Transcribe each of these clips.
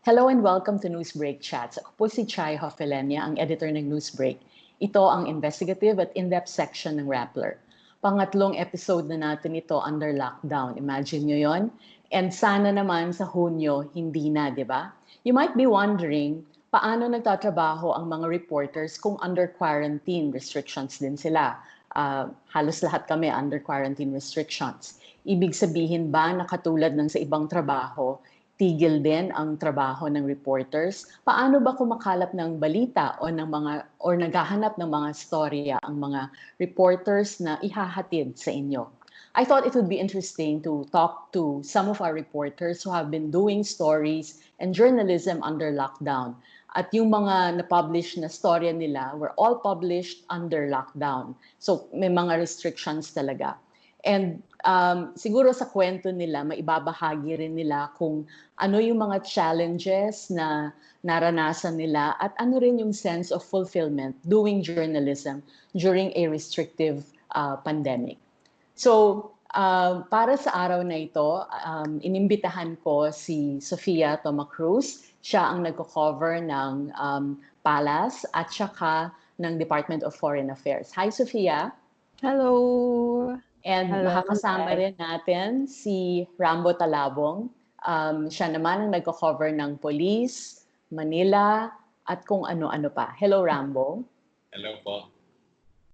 Hello and welcome to Newsbreak Chats. Ako po si Chai Hofelenia, ang editor ng Newsbreak. Ito ang investigative at in-depth section ng Rappler. Pangatlong episode na natin ito under lockdown. Imagine nyo yon. And sana naman sa Hunyo, hindi na, di ba? You might be wondering, paano nagtatrabaho ang mga reporters kung under quarantine restrictions din sila? Halos lahat kami under quarantine restrictions. Ibig sabihin ba na katulad ng sa ibang trabaho, tigil din ang trabaho ng reporters? Paano ba kumakalap ng balita o naghahanap ng mga storya ang mga reporters na ihahatid sa inyo? I thought it would be interesting to talk to some of our reporters who have been doing stories and journalism under lockdown. At yung mga na-publish na storya nila were all published under lockdown. So may mga restrictions talaga. And siguro sa kwento nila, maibabahagi rin nila kung ano yung mga challenges na naranasan nila at ano rin yung sense of fulfillment doing journalism during a restrictive pandemic. So, para sa araw na ito, inimbitahan ko si Sofia Tomacruz. Siya ang nagko-cover ng Palace at saka ng Department of Foreign Affairs. Hi, Sofia. Hello. And Hello, makakasama rin natin si Rambo Talabong. Siya naman ang nagko-cover ng Police, Manila, at kung ano-ano pa. Hello, Rambo. Hello po.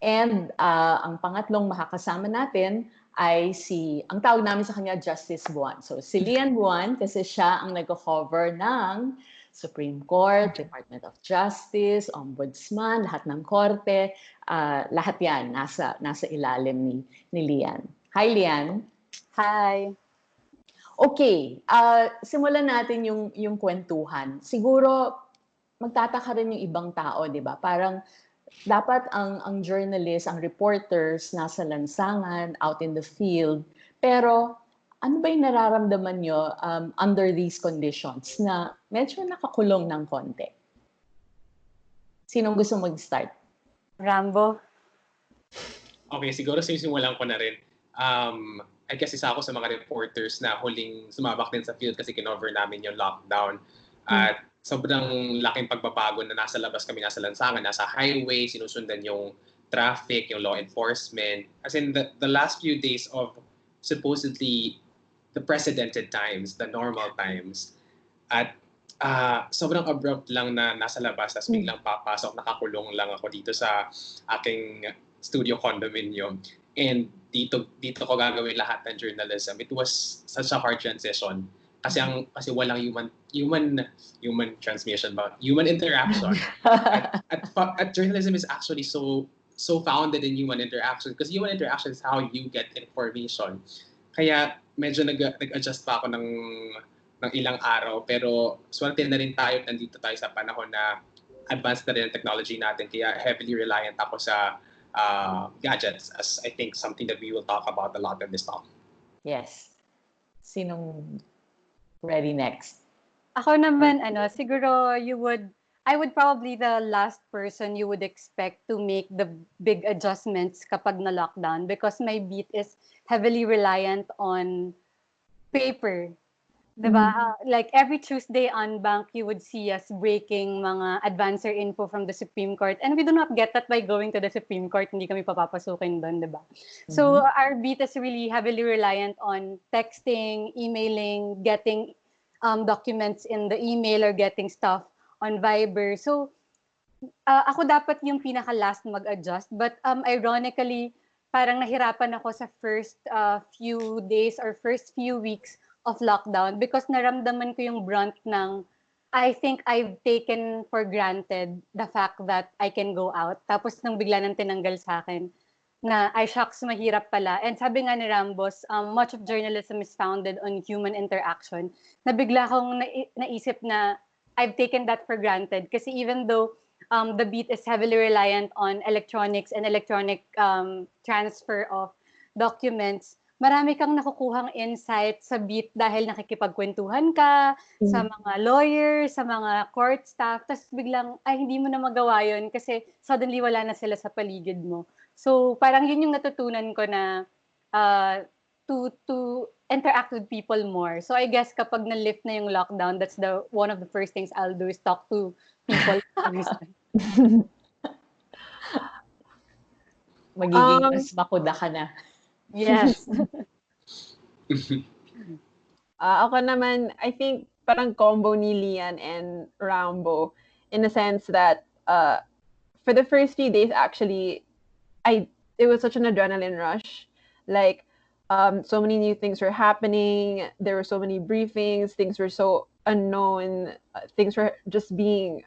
And ang pangatlong makakasama natin ay ang tawag namin sa kanya, Justice Buwan. So si Lian Buwan, kasi siya ang nagko-cover ng Supreme Court, Department of Justice, Ombudsman, lahat ng korte, lahat yan nasa ilalim ni Lian. Hi, Lian. Hi. Okay, simulan natin yung kwentuhan. Siguro magtataka rin yung ibang tao, di ba? Parang dapat ang journalists, ang reporters nasa lansangan, out in the field, pero ano ba yung nararamdaman nyo under these conditions na medyo nakakulong ng konti? Sinong gusto mag-start? Rambo. Okay, siguro sisimulan ko na rin. I guess isa ako sa mga reporters na huling sumabak din sa field kasi kinover namin yung lockdown. At sobrang laking pagbabago na nasa labas kami, nasa lansangan, nasa highway, sinusundan yung traffic, yung law enforcement. As in the last few days of supposedly the precedented times, the normal times. At sobrang abrupt lang na nasa labas, tapos biglang papasok, nakakulong lang ako dito sa aking studio condominium. And dito ko gagawin lahat ng journalism. It was such a hard transition. Kasi walang human transmission, but human interaction. at journalism is actually so founded in human interaction, because human interaction is how you get information. Kaya medyo nag-adjust pa ako ng ilang araw, pero swerte na rin tayo, nandito tayo sa panahon na advanced na rin ang technology natin, kaya heavily reliant ako sa gadgets, as I think something that we will talk about a lot in this talk. Yes. Sinong ready next? Ako naman, siguro I would probably the last person you would expect to make the big adjustments kapag na-lockdown, because my beat is heavily reliant on paper. Diba? Like every Tuesday on Bank, you would see us breaking mga advancer info from the Supreme Court. And we do not get that by going to the Supreme Court. Hindi kami papapasukin doon, diba? So our beat is really heavily reliant on texting, emailing, getting documents in the email, or getting stuff on Viber. So ako dapat yung pinaka-last mag-adjust. But ironically, parang nahirapan ako sa first few days or first few weeks of lockdown, because naramdaman ko yung brunt ng, I think I've taken for granted the fact that I can go out. Tapos nang bigla nang tinanggal sa akin na, ay shucks, mahirap pala. And sabi nga ni Rambos, much of journalism is founded on human interaction. Na bigla akong naisip na I've taken that for granted. Kasi even though the beat is heavily reliant on electronics and electronic transfer of documents, marami kang nakukuhang insight sa beat dahil nakikipagkwentuhan ka sa mga lawyers, sa mga court staff, tapos biglang, ay, hindi mo na magawa yun kasi suddenly wala na sila sa paligid mo. So parang yun yung natutunan ko na to interact with people more. So I guess kapag na-lift na yung lockdown, that's the one of the first things I'll do is talk to people. Magiging mas makuda ka na. Yes. Ako naman, I think parang combo ni Lian and Rambo in the sense that for the first few days, actually, it was such an adrenaline rush. Like, so many new things were happening. There were so many briefings. Things were so unknown. Things were just being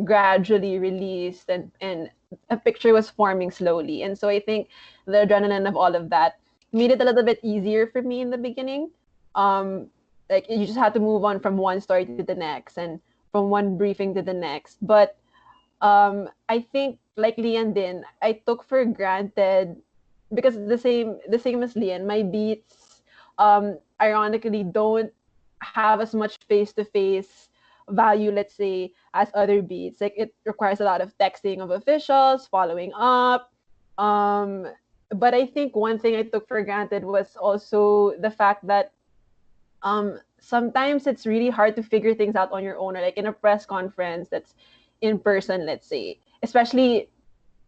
gradually released, and a picture was forming slowly. And so I think the adrenaline of all of that made it a little bit easier for me in the beginning. Like you just had to move on from one story to the next and from one briefing to the next. But I think like Lian din, I took for granted because the same as Lian, my beats ironically don't have as much face-to-face value, let's say, as other beats. Like it requires a lot of texting of officials, following up. But I think one thing I took for granted was also the fact that sometimes it's really hard to figure things out on your own, or like in a press conference that's in person, let's say, especially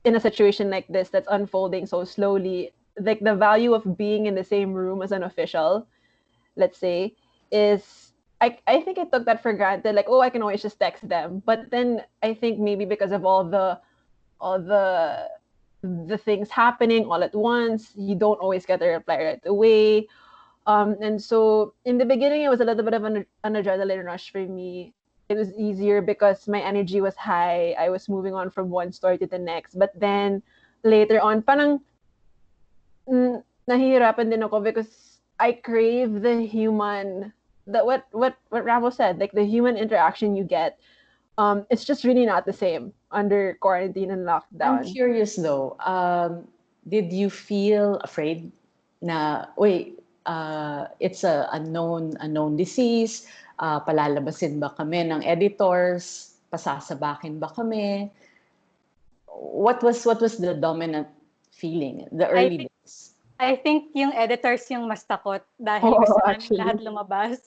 in a situation like this that's unfolding so slowly. Like the value of being in the same room as an official, let's say, is I think I took that for granted. Like, oh, I can always just text them. But then I think maybe because of all the things happening all at once, you don't always get a reply right away. And so in the beginning, it was a little bit of an adrenaline rush for me. It was easier because my energy was high. I was moving on from one story to the next. But then later on, parang nahihirapan din ako because I crave the human, that what Ramo said, like the human interaction you get. It's just really not the same under quarantine and lockdown. I'm curious though, did you feel afraid na, wait, it's a unknown disease, palalabasin ba kami ng editors, pasasabakin ba kami? What was the dominant feeling the early days? I think yung editors yung mas takot dahil gusto namin lahat lumabas.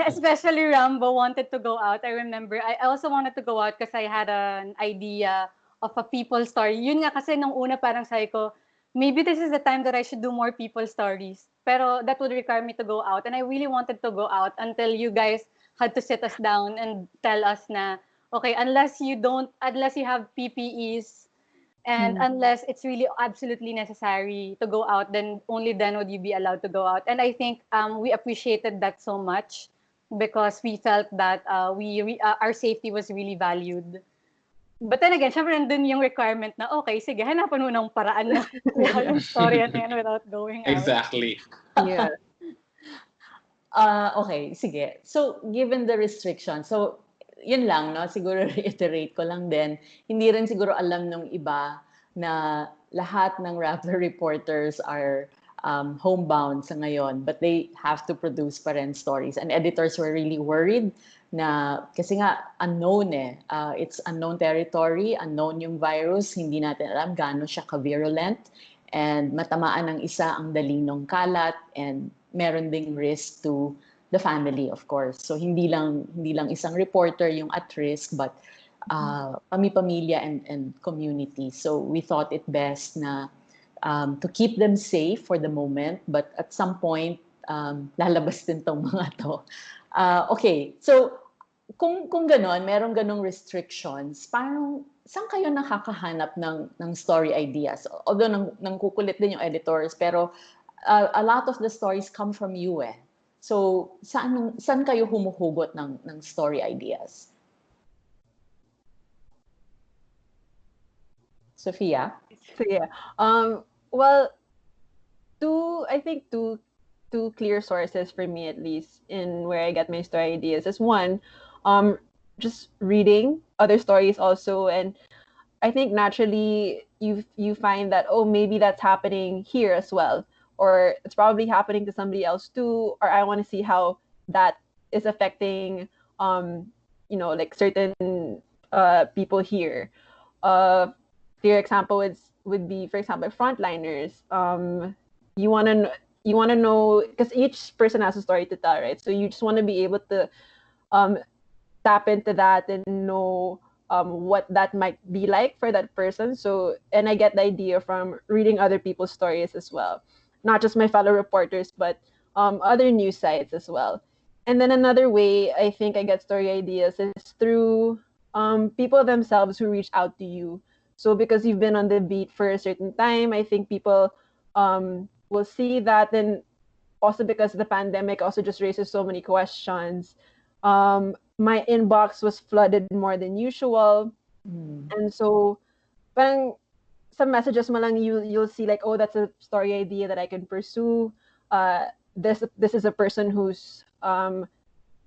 Especially Rambo wanted to go out. I remember, I also wanted to go out because I had an idea of a people story. Yun nga kasi nung una parang sabi ko, maybe this is the time that I should do more people stories. Pero that would require me to go out. And I really wanted to go out until you guys had to sit us down and tell us na, okay, unless you have PPEs, and unless it's really absolutely necessary to go out, then only then would you be allowed to go out. And I think we appreciated that so much because we felt that our safety was really valued. But then again, syempre nandun yung requirement na, okay, sige, hanapan mo ng paraan na yung story na yan without going out. Exactly. Yeah. Okay, sige. So, given the restriction, so yun lang, no? Siguro reiterate ko lang din, hindi rin siguro alam nung iba na lahat ng Rappler reporters are homebound sa ngayon, but they have to produce pa rin stories. And editors were really worried na, kasi nga, unknown it's unknown territory, unknown yung virus, hindi natin alam gaano siya ka-virulent, and matamaan ng isa ang dalinong kalat, and meron ding risk to the family, of course. So hindi lang isang reporter yung at risk, but pamilya and community. So we thought it best na to keep them safe for the moment, but at some point lalabas din tong mga to. Okay, so kung ganon, merong ganong restrictions, parang saan kayo nakakahanap ng story ideas? Although nang kukulit din yung editors, pero a lot of the stories come from you So, saan kayo humuhugot ng story ideas? Sophia? So yeah. Well, I think two clear sources for me, at least, in where I get my story ideas is one, just reading other stories also, and I think naturally you find that, oh, maybe that's happening here as well, or it's probably happening to somebody else too, or I want to see how that is affecting like certain people here. Clear example would be, for example, frontliners. You want to you want to know, because each person has a story to tell, right? So you just want to be able to tap into that and know what that might be like for that person. So, and I get the idea from reading other people's stories as well, not just my fellow reporters, but other news sites as well. And then another way I think I get story ideas is through people themselves who reach out to you. So because you've been on the beat for a certain time, I think people will see that. And also because the pandemic also just raises so many questions. My inbox was flooded more than usual. And so parang some messages mo lang you'll see like, oh, that's a story idea that I can pursue. This is a person who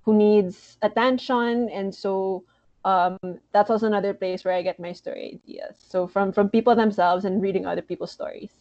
needs attention, and so that's also another place where I get my story ideas. So from people themselves and reading other people's stories.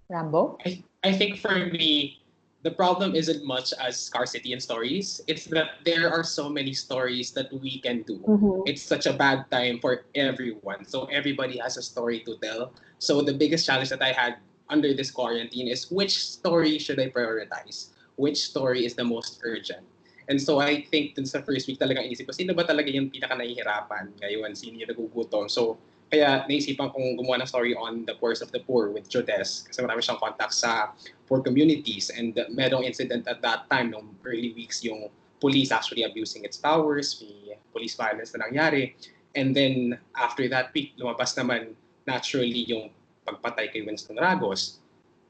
Rambo? I think for me, the problem isn't much as scarcity in stories. It's that there are so many stories that we can do. It's such a bad time for everyone. So everybody has a story to tell. So the biggest challenge that I had under this quarantine is which story should I prioritize? Which story is the most urgent? And so I think dun sa first week talagang isip ko, sino ba talaga yung pinaka nahihirapan ngayon? Sino yung nagugutom? So kaya naisipan kong gumawa ng story on the poorest of the poor with Jodes kasi marami siyang contacts sa poor communities, and merong incident at that time nung early weeks yung police actually abusing its powers, may police violence na nangyari, and then after that week lumabas naman naturally yung pagpatay kay Winston Ragos.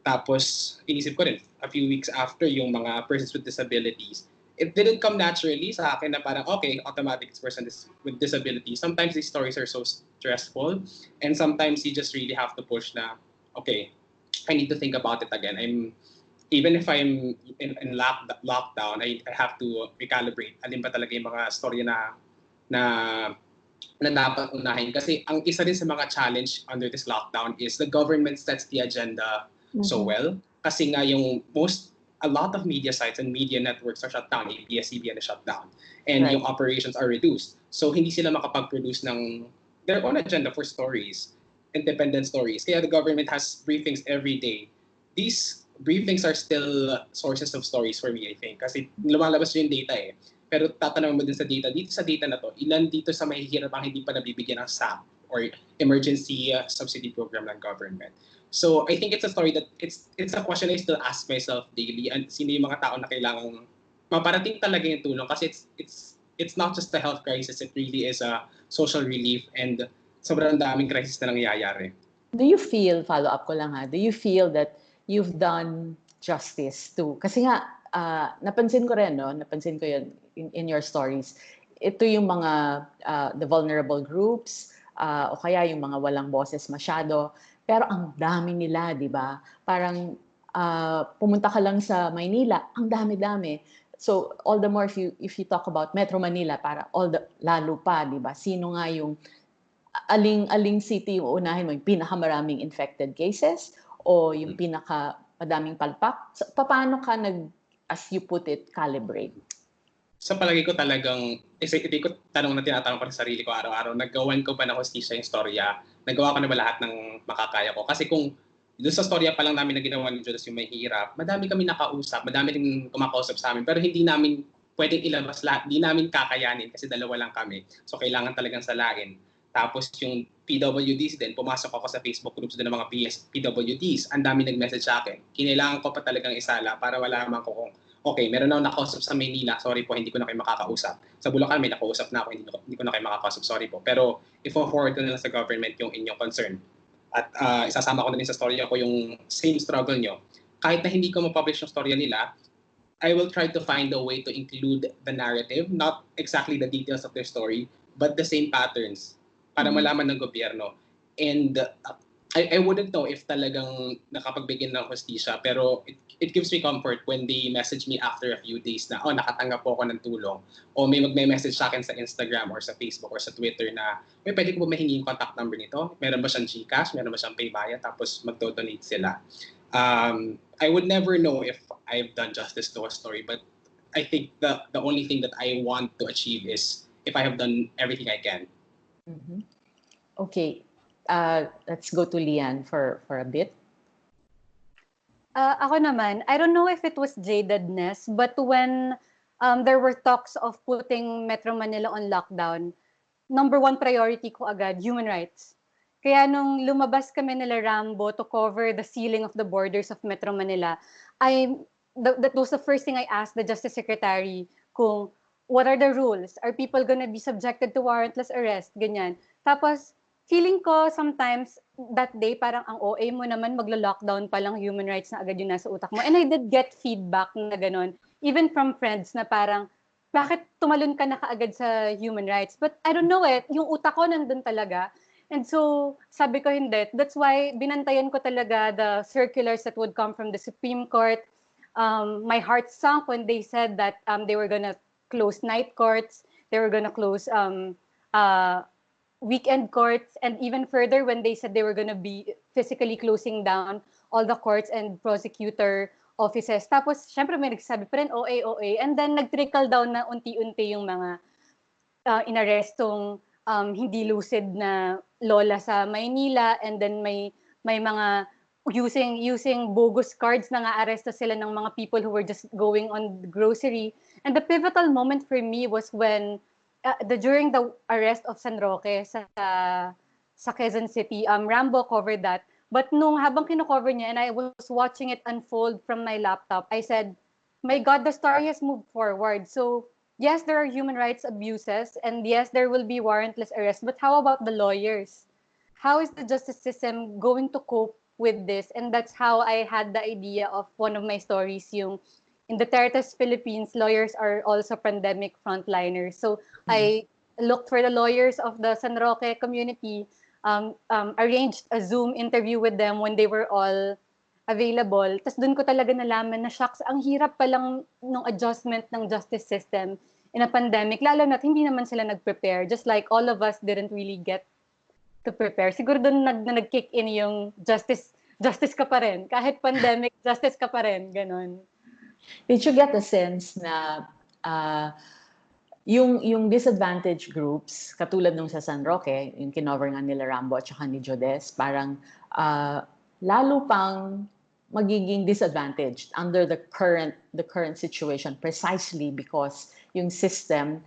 Tapos inisip ko rin a few weeks after yung mga persons with disabilities. It didn't come naturally sa akin na parang, okay, automatic person with disabilities. Sometimes these stories are so stressful, and sometimes you just really have to push na, okay, I need to think about it again. Even if I'm in lockdown, I have to recalibrate. Alin ba talaga yung mga story na dapat unahin. Kasi ang isa rin sa mga challenge under this lockdown is the government sets the agenda so well. Kasi nga yung a lot of media sites and media networks are shut down. ABS-CBN is shut down. And yung operations are reduced. So hindi sila makapag-produce ng their own agenda for stories, independent stories. Kaya the government has briefings every day. These briefings are still sources of stories for me, I think. Kasi lumalabas yung data eh. Pero tatanong mo din sa data, dito sa data na to, ilan dito sa mahihirap ang hindi pa nabibigyan ng SAP or emergency subsidy program ng government. So I think it's a story that it's a question I still ask myself daily, and sino yung mga tao na kailangang maparating talaga yung tulong, kasi it's not just a health crisis, it really is a social relief, and sobrang daming crisis na nangyayari. Do you feel, follow up ko lang ha, do you feel that you've done justice to, kasi nga napansin ko yun in your stories, ito yung mga the vulnerable groups, o kaya yung mga walang boses masyado. Pero ang dami nila, di ba? Parang pumunta ka lang sa Maynila, ang dami-dami. So all the more if you talk about Metro Manila, para lalo pa, di ba? Sino nga yung aling city yung unahin mo, yung pinakamaraming infected cases o yung pinakamadaming palpak? So, paano ka as you put it, calibrate? Sa palagi ko talagang, hindi ko tanong na tinatanong ko sa sarili ko araw-araw, naggawan ko ba ng hostisya yung storya? Nagawa ko na ba lahat ng makakaya ko? Kasi kung doon sa storya pa lang namin na ginawa ni Judas yung may hirap, madami kami nakausap, madami rin kumakausap sa amin, pero hindi namin pwedeng ilabas lahat, hindi namin kakayanin kasi dalawa lang kami. So kailangan talagang salain. Tapos yung PWDs din, pumasok ako sa Facebook groups din ng mga PWDs, ang dami nag-message sa akin. Kinailangan ko pa talagang isala para wala naman ko kung okay, meron na ako nakausap sa Maynila, sorry po, hindi ko na kayo makakausap. Sa Bulacan, may nakausap na ako, hindi ko na kayo makakausap, sorry po. Pero i-forward ko na lang sa government yung inyong concern. At isasama ko na din sa storya ko yung same struggle nyo. Kahit na hindi ko ma-publish yung storya nila, I will try to find a way to include the narrative, not exactly the details of their story, but the same patterns para malaman ng gobyerno. And I wouldn't know if talagang nakapagbigyan ng hostisya, pero it gives me comfort when they message me after a few days na, nakatanggap po ako ng tulong. O may magme-message sa akin sa Instagram or sa Facebook or sa Twitter na, pwede ko ba mahingi yung contact number nito? Meron ba siyang GCash? Meron ba siyang PayBaya? Tapos magdo-donate sila. I would never know if I've done justice to a story, but I think the only thing that I want to achieve is if I have done everything I can. Mm-hmm. Okay. Let's go to Lian for a bit. Ako naman, I don't know if it was jadedness, but when there were talks of putting Metro Manila on lockdown, number one priority ko agad, human rights. Kaya nung lumabas kami nila Rambo to cover the sealing of the borders of Metro Manila, that was the first thing I asked the Justice Secretary kung what are the rules? Are people gonna be subjected to warrantless arrest? Ganyan. Tapos, feeling ko sometimes that day parang ang OA mo naman maglo-lockdown pa lang human rights na agad yung nasa utak mo. And I did get feedback na gano'n, even from friends na parang bakit tumalon ka na kaagad sa human rights? But I don't know yung utak ko nandun talaga. And so, sabi ko hindi. That's why binantayan ko talaga the circulars that would come from the Supreme Court. My heart sunk when they said that they were gonna close night courts, they were gonna close weekend courts, and even further when they said they were gonna be physically closing down all the courts and prosecutor offices. Tapos, syempre may nagsasabi pa rin, OA. And then, nag-trickle down na unti-unti yung mga inarestong hindi lucid na lola sa Maynila, and then may mga using bogus cards na nga aresto sila ng mga people who were just going on grocery. And the pivotal moment for me was when during the arrest of San Roque sa Quezon City, Rambo covered that. But nung habang kino-cover niya and I was watching it unfold from my laptop, I said, my God, the story has moved forward. So yes, there are human rights abuses, and yes, there will be warrantless arrests, but how about the lawyers? How is the justice system going to cope with this? And that's how I had the idea of one of my stories, yung in the Duterte Philippines, lawyers are also pandemic frontliners. So I looked for the lawyers of the San Roque community, arranged a Zoom interview with them when they were all available. Tapos doon ko talaga nalaman na shocks, ang hirap palang ng adjustment ng justice system in a pandemic, lalo na't hindi naman sila nag-prepare. Just like all of us didn't really get to prepare. Siguro doon nag-kick in yung justice ka pa rin. Kahit pandemic, justice ka pa rin. Ganon. Did you get the sense na yung disadvantaged groups, katulad nung sa San Roque, yung kinover nga nila Rambo at saka ni Jodes, parang lalo pang magiging disadvantaged under the current situation, precisely because yung system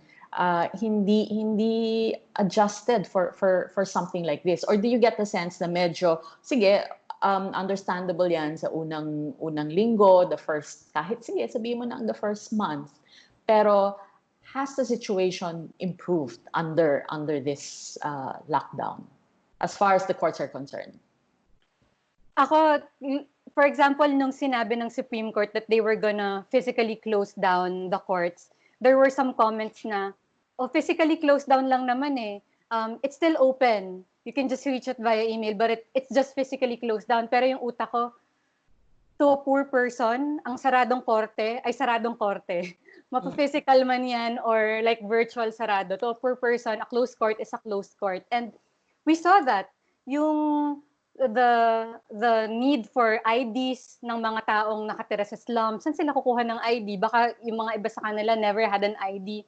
hindi adjusted for something like this? Or do you get the sense na medyo, sige, understandable yan sa unang linggo, the first, kahit sige, sabihin mo na the first month. Pero has the situation improved under this lockdown as far as the courts are concerned? Ako, for example, nung sinabi ng Supreme Court that they were gonna physically close down the courts, there were some comments na, physically close down lang naman it's still open. You can just reach it via email, but it's just physically closed down. Pero yung utak ko, to a poor person, ang saradong korte ay saradong korte. Mapa-physical man yan or like virtual sarado. To a poor person, a closed court is a closed court. And we saw that. Yung the need for IDs ng mga taong nakatira sa slum. Saan sila kukuha ng ID? Baka yung mga iba sa kanila never had an ID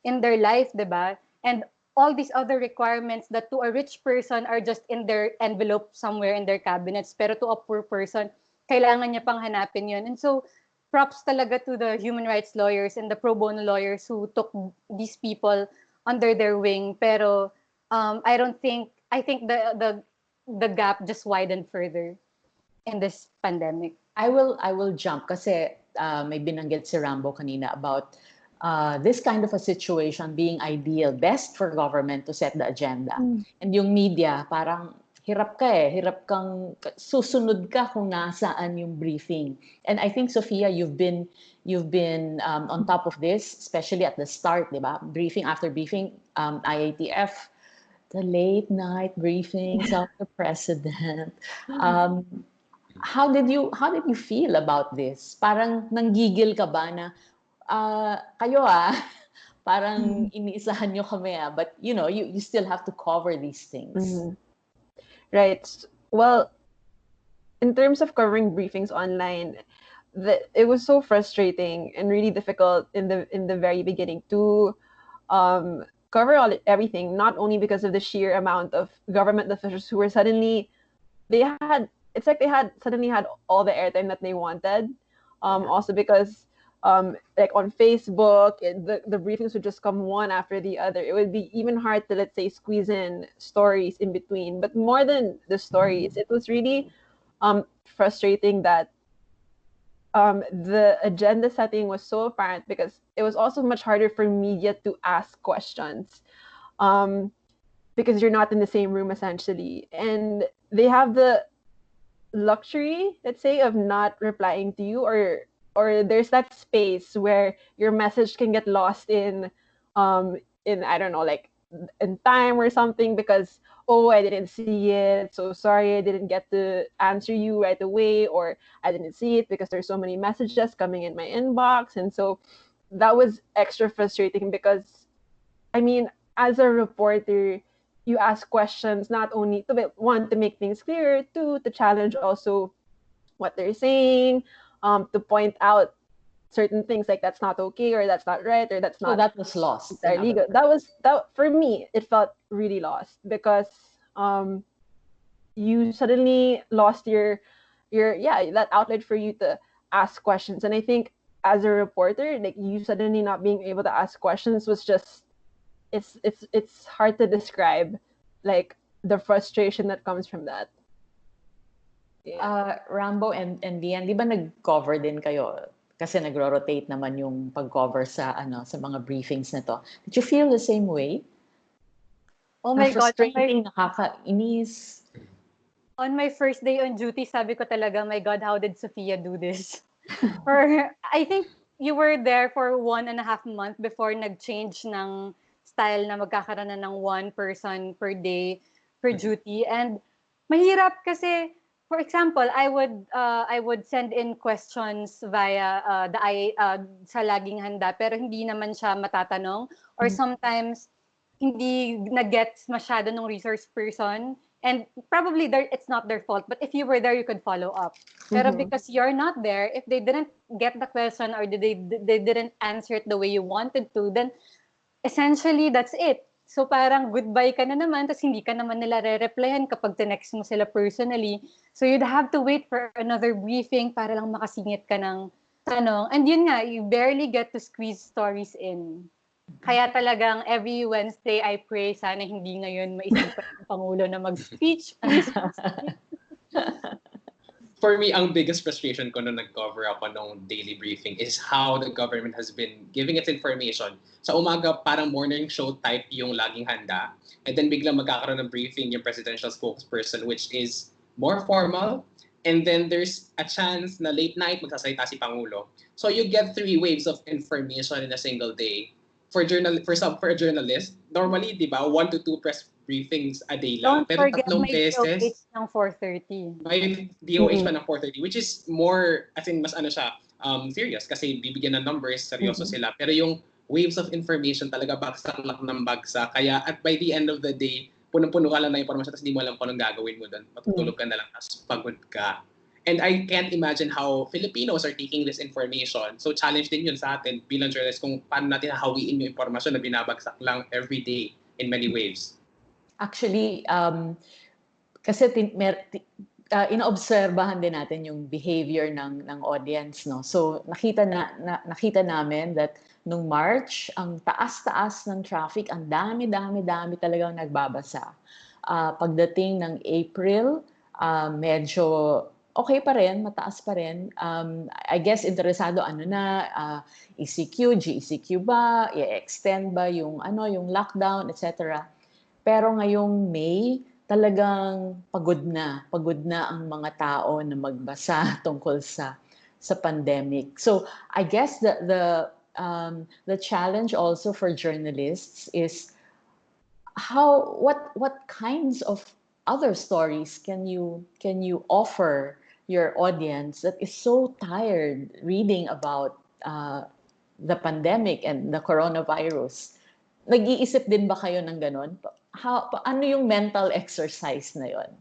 in their life, diba? And all these other requirements that to a rich person are just in their envelope somewhere in their cabinets, pero to a poor person, kailangan niya pang hanapin yun. And so, props talaga to the human rights lawyers and the pro bono lawyers who took these people under their wing. Pero I think the gap just widened further in this pandemic. I will jump kasi may binanggit si Rambo kanina about this kind of a situation being ideal, best for government to set the agenda. And yung media, parang hirap kang susunod ka kung nasaan yung briefing. And I think, Sophia, you've been on top of this, especially at the start, di ba? Briefing after briefing, IATF, the late night briefings of the president. How did you feel about this? Parang nanggigil ka ba na kayo parang iniisahan nyo kami but you still have to cover these things. Right. Well, in terms of covering briefings online, it was so frustrating and really difficult in the very beginning to cover everything, not only because of the sheer amount of government officials who were suddenly, it's like they suddenly had all the airtime that they wanted. Also because like on Facebook, the briefings would just come one after the other. It would be even hard to, let's say, squeeze in stories in between. But more than the stories, it was really frustrating that the agenda setting was so apparent, because it was also much harder for media to ask questions, because you're not in the same room essentially, and they have the luxury, let's say, of not replying to you, or there's that space where your message can get lost in I don't know, like in time or something, because oh, I didn't see it, so sorry, I didn't get to answer you right away, or I didn't see it because there's so many messages coming in my inbox. And so that was extra frustrating, because I mean, as a reporter, you ask questions not only to make things clearer, two, to challenge also what they're saying, to point out certain things like that's not okay, or that's not right, or that's So not that was lost. in entirely other good. That for me, it felt really lost, because you suddenly lost your that outlet for you to ask questions. And I think as a reporter, like, you suddenly not being able to ask questions was just, it's hard to describe, like, the frustration that comes from that. Rambo and Dian, di ba nag-cover din kayo? Kasi nagro-rotate naman yung pag-cover sa sa mga briefings na to. Did you feel the same way? Oh my God. Frustrating, nakakainis. On my first day on duty, sabi ko talaga, my God, how did Sophia do this? Or I think you were there for 1.5 months before nag-change ng style na magkakaroon na ng one person per day per duty. And mahirap kasi, for example, I would send in questions via sa laging handa, pero hindi naman siya matatanong, or sometimes hindi na-gets masyado ng resource person. And probably it's not their fault, but if you were there, you could follow up. Pero because you're not there, if they didn't get the question, or they didn't answer it the way you wanted to, then essentially that's it. So parang goodbye ka na naman, tapos hindi ka naman nila re-replyan kapag tinext mo sila personally. So you'd have to wait for another briefing para lang makasingit ka ng tanong. And yun nga, you barely get to squeeze stories in. Kaya talagang every Wednesday, I pray sana hindi ngayon maisipan ng Pangulo na mag-speech, please. For me, ang biggest frustration ko nung nag-cover ako nung daily briefing is how the government has been giving its information. Sa umaga, parang morning show type yung laging handa. And then biglang magkakaroon ng briefing yung presidential spokesperson, which is more formal. And then there's a chance na late night magsasalita si Pangulo. So you get 3 waves of information in a single day. For a journalist, normally, di ba, 1 to 2 press briefings a day lang. Don't Pero forget tatlong may beses, DOH ng 4:30. may DOH pa ng 4:30, which is more, as in, mas serious, kasi bibigyan ng numbers, seryoso sila. Pero yung waves of information talaga bagsak lang ng bagsak. Kaya at by the end of the day, punong-puno ka lang na information, tapos hindi mo alam kung anong gagawin mo doon. Matutulog ka na lang, tapos pagod ka. And I can't imagine how Filipinos are taking this information. So challenge din yun sa atin bilang journalists kung paano natin hahawiin yung informasyon na binabagsak lang every day in many waves. Actually, kasi inaobserbahan din natin yung behavior ng audience, no. So nakita namin that nung March, ang taas-taas ng traffic, ang dami talagang nagbabasa. Pagdating ng April, medyo okay pa rin, mataas pa rin. I guess interesado ECQ, GECQ ba, i-extend ba yung lockdown, etc. Pero ngayong May, talagang pagod na ang mga tao na magbasa tungkol sa pandemic. So I guess the challenge also for journalists is what kinds of other stories can you offer your audience that is so tired reading about the pandemic and the coronavirus? Nag-iisip din ba kayo ng ganon? Ano yung mental exercise na yon?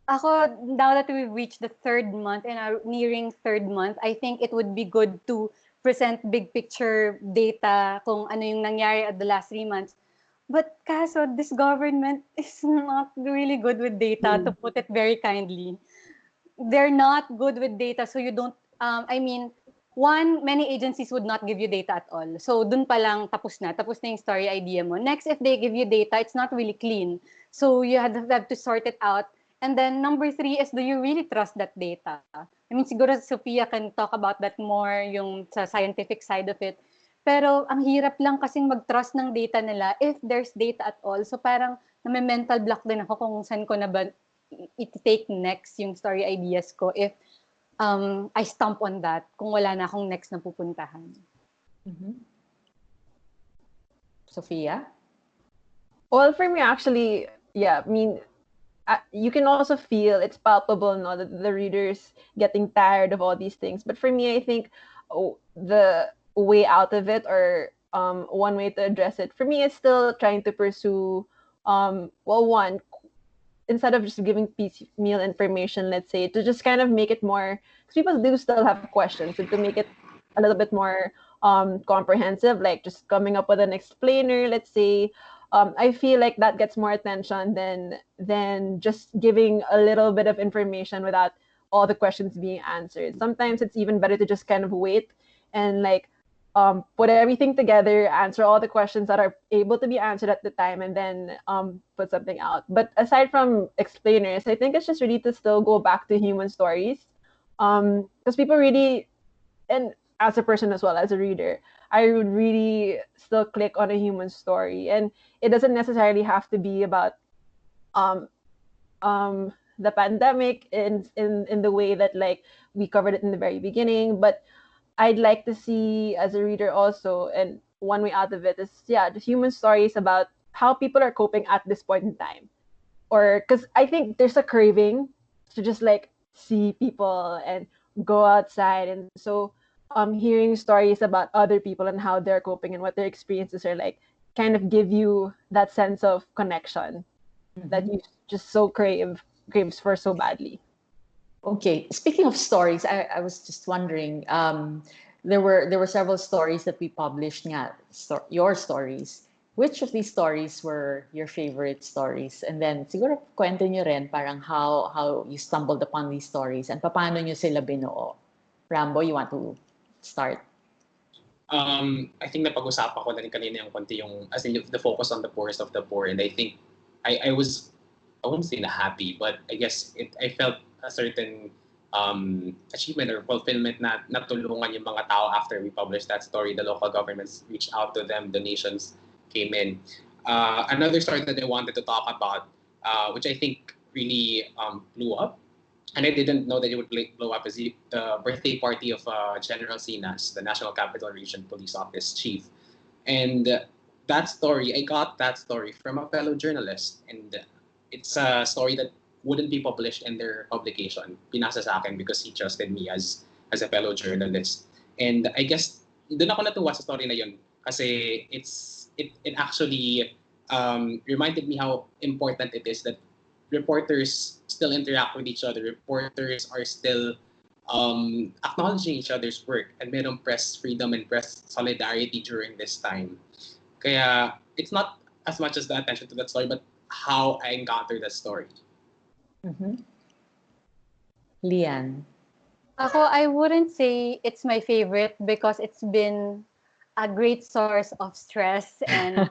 Ako, now that we've reached the 3rd month and are nearing 3rd month, I think it would be good to present big picture data kung ano yung nangyari at the last 3 months. But kaso, this government is not really good with data, to put it very kindly. they're not good with data, so you don't, one, many agencies would not give you data at all. So dun pa lang, tapos na yung story idea mo. Next, if they give you data, it's not really clean. So you have to sort it out. And then number 3 is, do you really trust that data? I mean, siguro Sophia can talk about that more, yung sa scientific side of it. Pero ang hirap lang kasing mag-trust ng data nila if there's data at all. So parang nami-mental block din ako kung saan ko na ba i-take next yung story ideas ko if I stump on that kung wala na akong next na pupuntahan. Sophia? Well, for me, actually, yeah, I mean, you can also feel it's palpable, no, that the reader's getting tired of all these things. But for me, I think the way out of it, or one way to address it, for me, is still trying to pursue, one, instead of just giving piecemeal information, let's say, to just kind of make it more, because people do still have questions, and to make it a little bit more comprehensive, like just coming up with an explainer, let's say. I feel like that gets more attention than just giving a little bit of information without all the questions being answered. Sometimes it's even better to just kind of wait and like put everything together, answer all the questions that are able to be answered at the time, and then put something out. But aside from explainers, I think it's just really to still go back to human stories, because people really, and as a person as well as a reader, I would really still click on a human story, and it doesn't necessarily have to be about the pandemic in the way that like we covered it in the very beginning. But I'd like to see as a reader also, and one way out of it is, yeah, the human stories about how people are coping at this point in time, or because I think there's a craving to just like see people and go outside, and so hearing stories about other people and how they're coping and what their experiences are like kind of give you that sense of connection that you just so craves for so badly. Okay, speaking of stories, I was just wondering, there were several stories that we published nga, your stories. Which of these stories were your favorite stories? And then siguro kwento nyo rin parang how you stumbled upon these stories and paano nyo sila binuo. Rambo, you want to start? I think napag-usapan ko na rin kanina yung konti yung, as in the focus on the poorest of the poor, and I think I won't say na happy, but I guess I felt a certain achievement or fulfillment na natulungan yung mga tao after we published that story. The local governments reached out to them, donations came in. Another story that I wanted to talk about, which I think really blew up, and I didn't know that it would blow up, is the birthday party of General Sinas, the National Capital Region Police Office Chief. And that story, I got that story from a fellow journalist, and it's a story that wouldn't be published in their publication. Pinasa sa akin because he trusted me as a fellow journalist. And I guess doon ako natuwa sa story na yun kasi it actually reminded me how important it is that reporters still interact with each other. Reporters are still acknowledging each other's work, and merong press freedom and press solidarity during this time. Kaya it's not as much as the attention to that story, but how I encountered that story. Lian? Ako, I wouldn't say it's my favorite because it's been a great source of stress and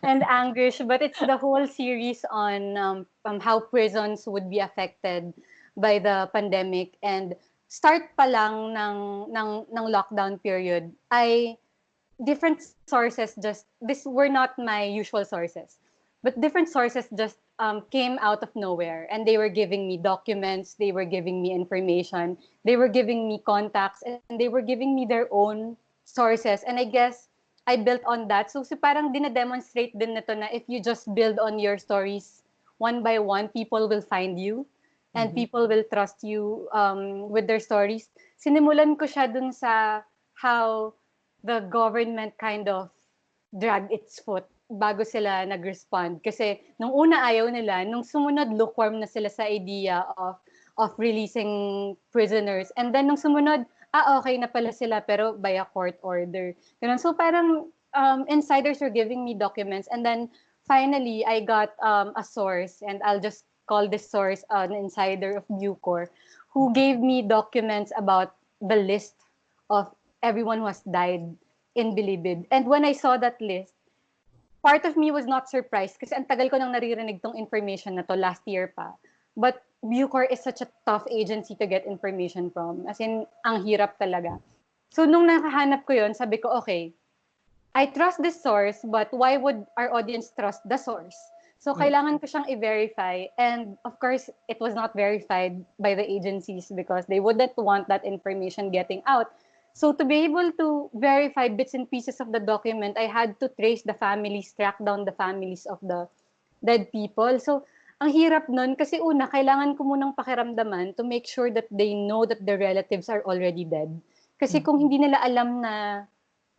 and anguish, but it's the whole series on how prisons would be affected by the pandemic. And start pa lang ng lockdown period, different sources this were not my usual sources, but different sources just came out of nowhere, and they were giving me documents, they were giving me information, they were giving me contacts, and they were giving me their own sources. And I guess I built on that. So parang dina-demonstrate din nito na if you just build on your stories one by one, people will find you and people will trust you with their stories. Sinimulan ko siya dun sa how the government kind of dragged its foot bago sila nag-respond. Kasi nung una ayaw nila, nung sumunod lukewarm na sila sa idea of releasing prisoners. And then nung sumunod, okay na pala sila pero by a court order. Ganun. So parang insiders were giving me documents, and then finally I got a source, and I'll just call this source an insider of Bucor, who gave me documents about the list of everyone who has died in Bilibid. And when I saw that list, part of me was not surprised kasi ang tagal ko nang naririnig tong information na to last year pa. But Bucor is such a tough agency to get information from. As in, ang hirap talaga. So nung nakahanap ko yon, sabi ko, okay, I trust this source, but why would our audience trust the source? So kailangan ko siyang i-verify. And of course, it was not verified by the agencies because they wouldn't want that information getting out. So to be able to verify bits and pieces of the document, I had to trace the families, track down the families of the dead people. So ang hirap nun kasi una, kailangan ko munang pakiramdaman to make sure that they know that their relatives are already dead. Kasi kung hindi nila alam na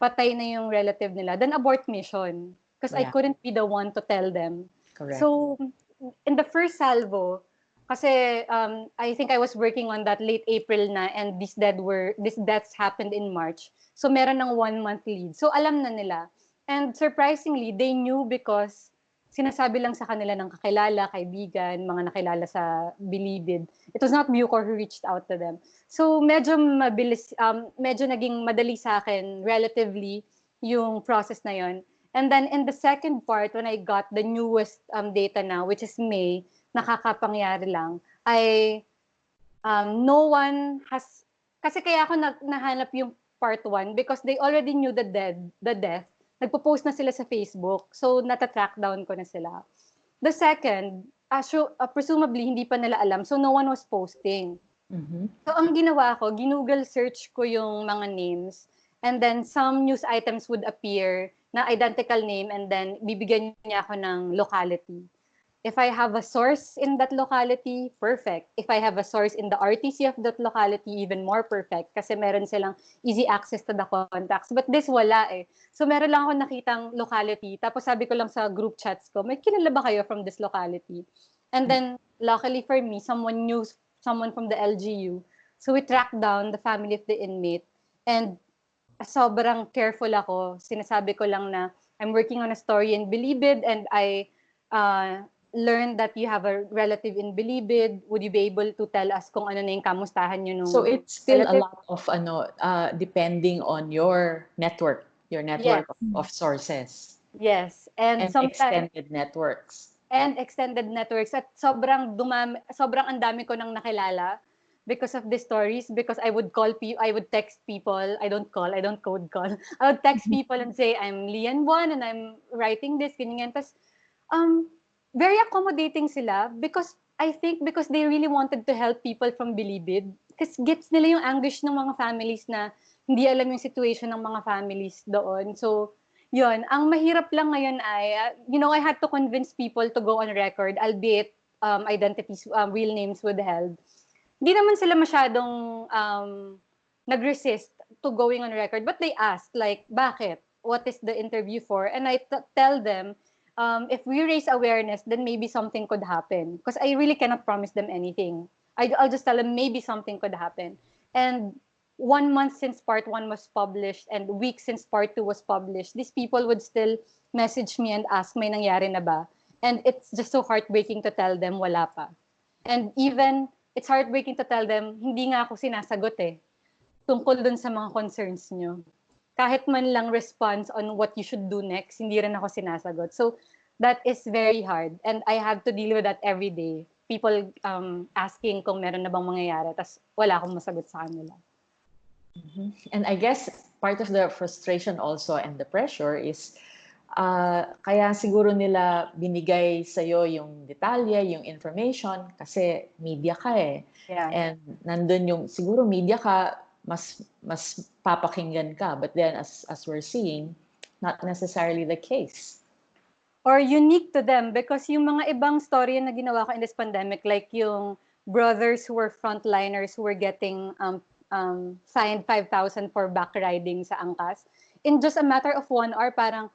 patay na yung relative nila, then abort mission. Because I couldn't be the one to tell them. Correct. So, in the first salvo, kasi I think I was working on that late April na and these deaths happened in March. So, meron ng 1 month lead. So, alam na nila. And surprisingly, they knew because sinasabi lang sa kanila ng kakilala, kaibigan, mga nakilala sa Bilibid. It was not Bucor who reached out to them. So medyo mabilis, medyo naging madali sa akin relatively yung process na yon. And then in the second part, when I got the newest data now, which is May, nakakapangyari lang, no one has, kasi kaya ako nahanap yung part 1 because they already knew the death. Nagpo-post na sila sa Facebook. So, nata-track down ko na sila. The second, presumably, hindi pa nila alam. So, no one was posting. So, ang ginawa ko, ginoogle search ko yung mga names. And then, some news items would appear na identical name and then bibigyan niya ako ng locality. If I have a source in that locality, perfect. If I have a source in the RTC of that locality, even more perfect. Kasi meron silang easy access to the contacts. But this wala eh. So meron lang ako nakitang locality. Tapos sabi ko lang sa group chats ko, may kilala ba kayo from this locality? And then, luckily for me, someone knew someone from the LGU. So we tracked down the family of the inmate. And sobrang careful ako. Sinasabi ko lang na I'm working on a story in Bilibid and I learned that you have a relative in Bilibid. Would you be able to tell us kung ano na yung kamustahan nyo nung So it's still relative? a lot of depending on your network Yes. of sources Yes. And sometimes extended networks. extended networks at sobrang ang dami ko nang nakilala because of these stories, because I would text people, I don't code call. I would text people and say, I'm Lian Buan and I'm writing this, ganyan. Tapos, very accommodating sila because I think because they really wanted to help people from Bilibid. Kasi gets nila yung anguish ng mga families na hindi alam yung situation ng mga families doon. So, yun. Ang mahirap lang ngayon ay, I had to convince people to go on record, albeit identities, real names withheld. Hindi naman sila masyadong nag-resist to going on record, but they asked, like, bakit? What is the interview for? And I tell them, if we raise awareness, then maybe something could happen. Because I really cannot promise them anything. I'll just tell them maybe something could happen. And 1 month since part 1 was published and weeks since part 2 was published, these people would still message me and ask, may nangyari na ba? And it's just so heartbreaking to tell them, wala pa. And even, it's heartbreaking to tell them, hindi nga ako sinasagot eh. Tungkol dun sa mga concerns nyo. Kahit man lang response on what you should do next, hindi rin ako sinasagot. So, that is very hard. And I have to deal with that every day. People asking kung meron na bang mangyayari, tas wala akong masagot sa kanila. And I guess part of the frustration also and the pressure is kaya siguro nila binigay sa'yo yung detalye, yung information, kasi media ka eh. Yeah. And nandun yung, siguro media ka, mas papakinggan ka. But then as we're seeing, not necessarily the case. Or unique to them because yung mga ibang story na ginawa ko in this pandemic, like yung brothers who were frontliners who were getting fined 5,000 for back riding sa angkas. In just a matter of 1 hour, parang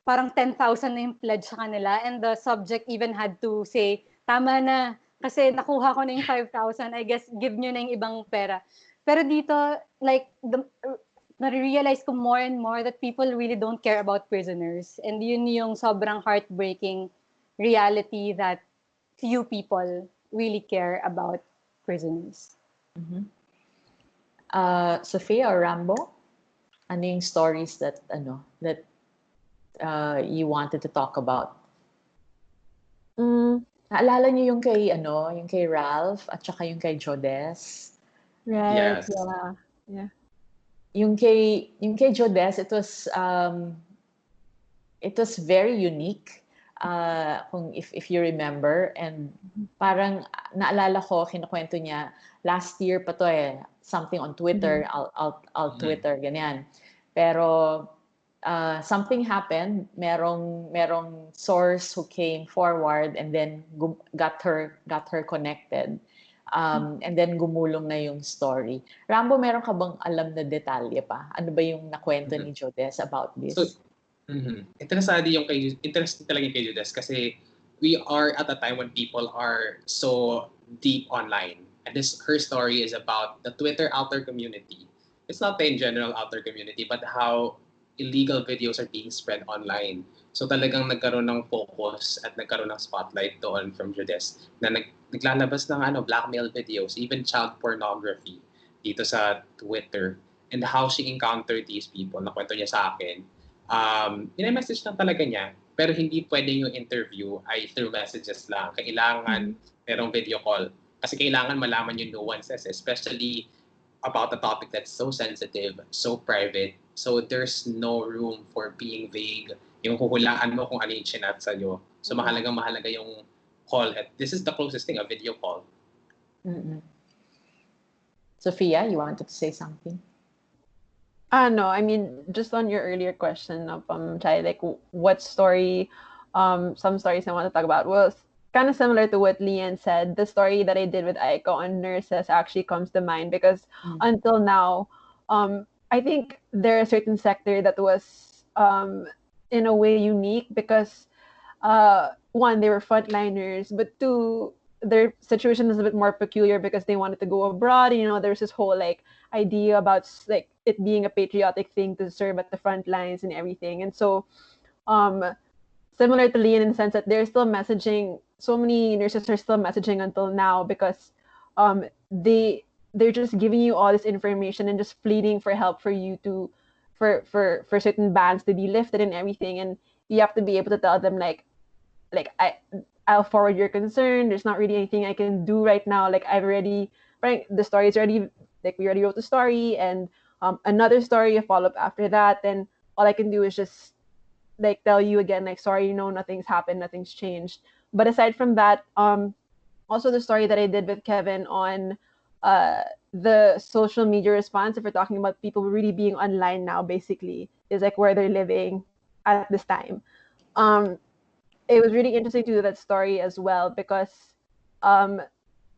10,000 na yung pledge sa kanila and the subject even had to say, tama na, kasi nakuha ko na yung 5,000, I guess give nyo na yung ibang pera. Pero dito, like, na-realize ko more and more that people really don't care about prisoners. And yun yung sobrang heartbreaking reality that few people really care about prisoners. Mhm. Sophia or Rambo? Ano yung stories that you wanted to talk about? Mm, Naalala niyo yung kay Ralph at saka yung kay Jodes? right. Yes. Yeah. Yung kay Jodes, it was very unique. Kung if you remember, and parang naalala ko, kinukwento niya last year pa to something on Twitter, I'll Twitter ganyan. Pero something happened, merong source who came forward and then got her connected. And then gumulong na yung story. Rambo, meron ka bang alam na detalye pa? Ano ba yung nakwento ni Jodes about this? So, interesting talaga yung kay Judas kasi we are at a time when people are so deep online. And her story is about the Twitter outer community. It's not the in general outer community, but how illegal videos are being spread online. So talagang nagkaroon ng focus at nagkaroon ng spotlight doon from Judas na naglalabas ng blackmail videos, even child pornography dito sa Twitter, and how she encountered these people. Nakwento niya sa akin. Message lang talaga niya, pero hindi pwedeng yung interview ay through messages lang. Kailangan merong video call. Kasi kailangan malaman yung nuances, especially about a topic that's so sensitive, so private. So there's no room for being vague. Yung huhulaan mo kung ano yung chinat sa'yo. So mahalaga yung call. At this is the closest thing, a video call. Sophia, you wanted to say something? No, I mean, just on your earlier question of Chai, like what story, some stories I want to talk about was kind of similar to what Lian said. The story that I did with Aiko on nurses actually comes to mind because until now, I think there are a certain sector that was in a way unique because one, they were frontliners, but two, their situation is a bit more peculiar because they wanted to go abroad. You know, there's this whole like idea about like it being a patriotic thing to serve at the front lines and everything. And so, similar to Lian in the sense that they're still messaging. So many nurses are still messaging until now because they're just giving you all this information and just pleading for help for you to for certain bans to be lifted and everything. And you have to be able to tell them like I'll forward your concern. There's not really anything I can do right now. Like the story is already, like we already wrote the story and another story, a follow-up after that. Then all I can do is just like tell you again, like, sorry, nothing's happened, nothing's changed. But aside from that, also the story that I did with Kevin on the social media response, if we're talking about people really being online now, basically, is like where they're living at this time. It was really interesting to do that story as well because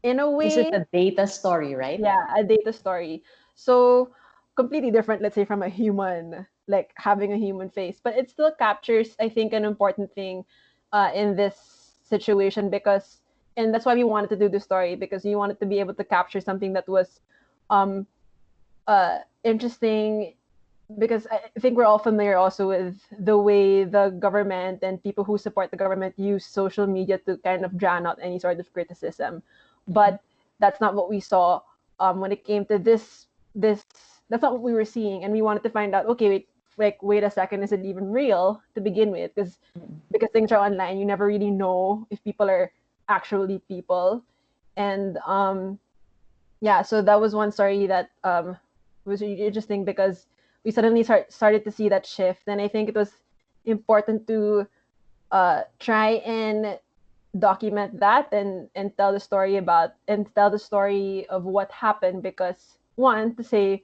in a way, This is a data story, right? Yeah, a data story. So completely different, let's say, from a human, like having a human face, but it still captures, I think, an important thing in this situation because, and that's why we wanted to do the story because you wanted to be able to capture something that was interesting because I think we're all familiar also with the way the government and people who support the government use social media to kind of drown out any sort of criticism. But that's not what we saw when it came to this. That's not what we were seeing, and we wanted to find out. Okay, wait a second, is it even real to begin with? Because things are online, you never really know if people are actually people, and yeah. So that was one story that was really interesting because we suddenly started to see that shift, and I think it was important to try and document that and tell the story of what happened because one, to say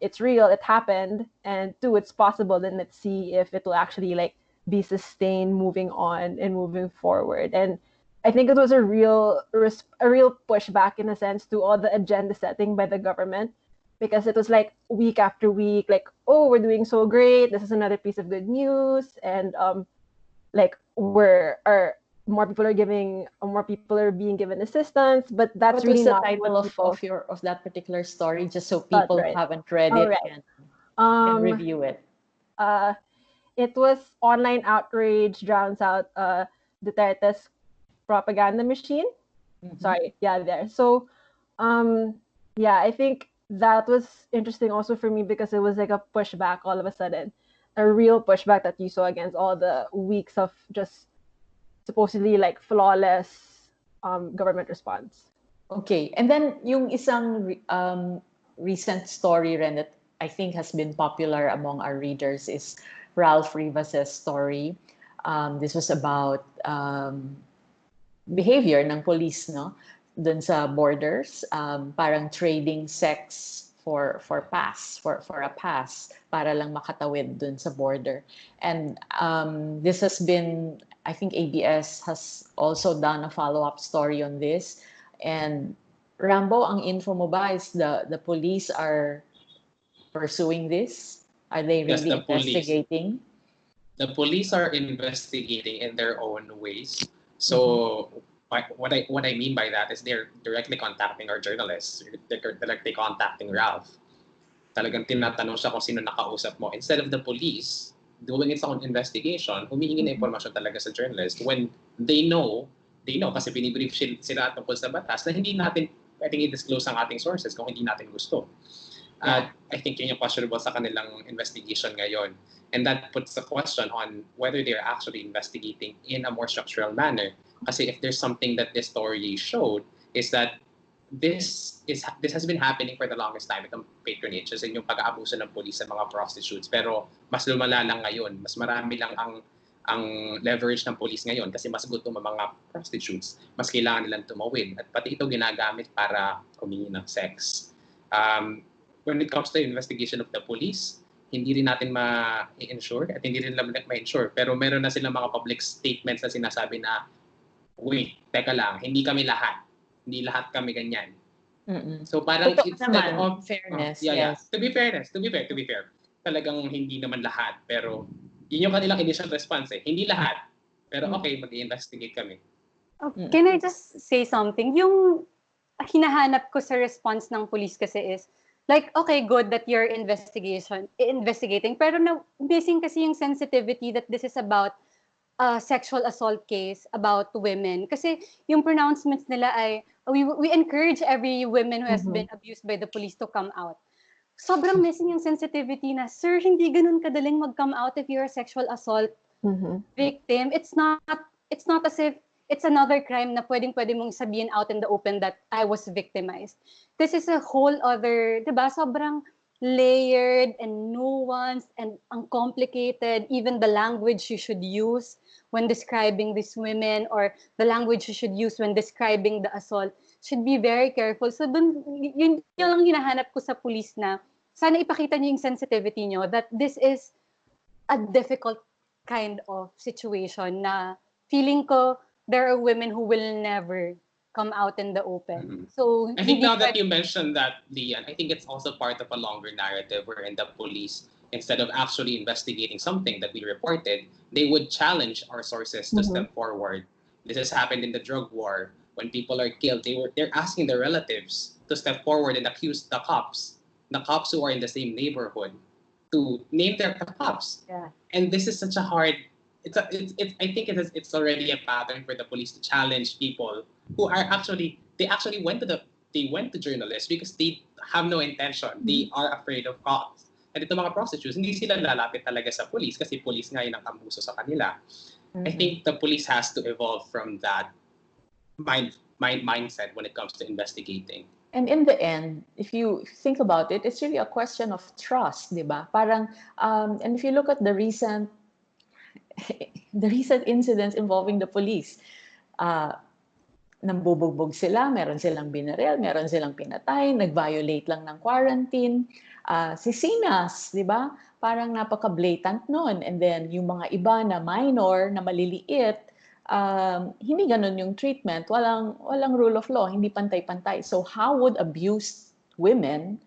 it's real, it happened, and two, it's possible, then let's see if it will actually like be sustained moving on and moving forward. And I think it was a real pushback in a sense to all the agenda setting by the government because it was like week after week, like, oh, we're doing so great, this is another piece of good news, and like more people are being given assistance, but that's What really was the not title what of that particular story, just so people right. who haven't read All it right. can review it? It was online outrage drowns out Duterte's propaganda machine. Sorry, yeah, there. So Yeah, I think that was interesting also for me because it was like a pushback all of a sudden, a real pushback that you saw against all the weeks of just supposedly like flawless government response. Okay. And then yung isang recent story rin that I think has been popular among our readers is Ralph Rivas's story. This was about behavior ng police, no? Dun sa borders, parang trading sex for a pass para lang makatawid dun sa border. And this has been, I think ABS has also done a follow-up story on this. And Rambo, ang info mo ba is the police are pursuing this? Are they Yes, really the police. investigating? The police are investigating in their own ways. So what I mean by that is they're directly contacting our journalists. They're directly contacting Ralph. Talagang tinatanong siya kung sino nakausap mo. Instead of the police doing its own investigation, humihingi na impormasyon talaga sa journalist when they know kasi binibrief sila tungkol sa batas na hindi natin pwedeng i-disclose ang ating sources kung hindi natin gusto. At I think yun yung questionable sa kanilang investigation ngayon. And that puts the question on whether they're actually investigating in a more structural manner. Kasi if there's something that this story showed is that this has been happening for the longest time, itong patronage, kasi yung pag-aabuso ng police sa mga prostitutes. Pero mas lumala lang ngayon, mas marami lang ang leverage ng police ngayon kasi mas gutom ang mga prostitutes, mas kailangan nilang tumawid. At pati ito ginagamit para humingi ng sex. When it comes to investigation of the police, hindi rin natin ma-ensure at hindi rin ma-ensure. Pero meron na silang mga public statements na sinasabi na, wait, teka lang, hindi kami lahat. Hindi lahat kami ganyan. So parang Totoo instead naman, of fairness, yeah. yes. To be fair. Talagang hindi naman lahat, pero yun yung kanilang initial response eh. Hindi lahat. Pero okay, mag-i-investigate kami. Can I just say something? Yung hinahanap ko sa response ng police kasi is, like, okay, good that you're investigating, pero missing kasi yung sensitivity that this is about a sexual assault case about women. Kasi yung pronouncements nila ay, we encourage every woman who has been abused by the police to come out. Sobrang missing yung sensitivity na, sir, hindi ganun kadaling mag-come out if you're a sexual assault victim. It's not as if it's another crime na pwede mong sabihin out in the open that I was victimized. This is a whole other, diba, sobrang layered and nuanced and uncomplicated. Even the language you should use when describing these women or the language you should use when describing the assault should be very careful. So yun lang hinahanap ko sa police na sana ipakita niyo yung sensitivity niyo that this is a difficult kind of situation na feeling ko there are women who will never come out in the open. So I think now that you mentioned that, Lian, I think it's also part of a longer narrative wherein the police, instead of actually investigating something that we reported, they would challenge our sources to step forward. This has happened in the drug war. When people are killed, they're asking their relatives to step forward and accuse the cops who are in the same neighborhood, to name their cops. Yeah. And this is such a hard. I think it's already a pattern for the police to challenge people who are actually went to journalists because they have no intention. They are afraid of cops. And ito mga prostitutes, hindi sila lalapit talaga sa police kasi police nga yun ang abuso sa kanila. I think the police has to evolve from that mindset when it comes to investigating. And in the end, if you think about it, it's really a question of trust, di ba? Parang, and if you look at the recent incidents involving the police, nambubugbog sila, meron silang binaril, meron silang pinatay, nag-violate lang ng quarantine. Si Sinas, di ba? Parang napaka-blatant nun. And then yung mga iba na minor, na maliliit, hindi ganun yung treatment. Walang rule of law, hindi pantay-pantay. So how would abused women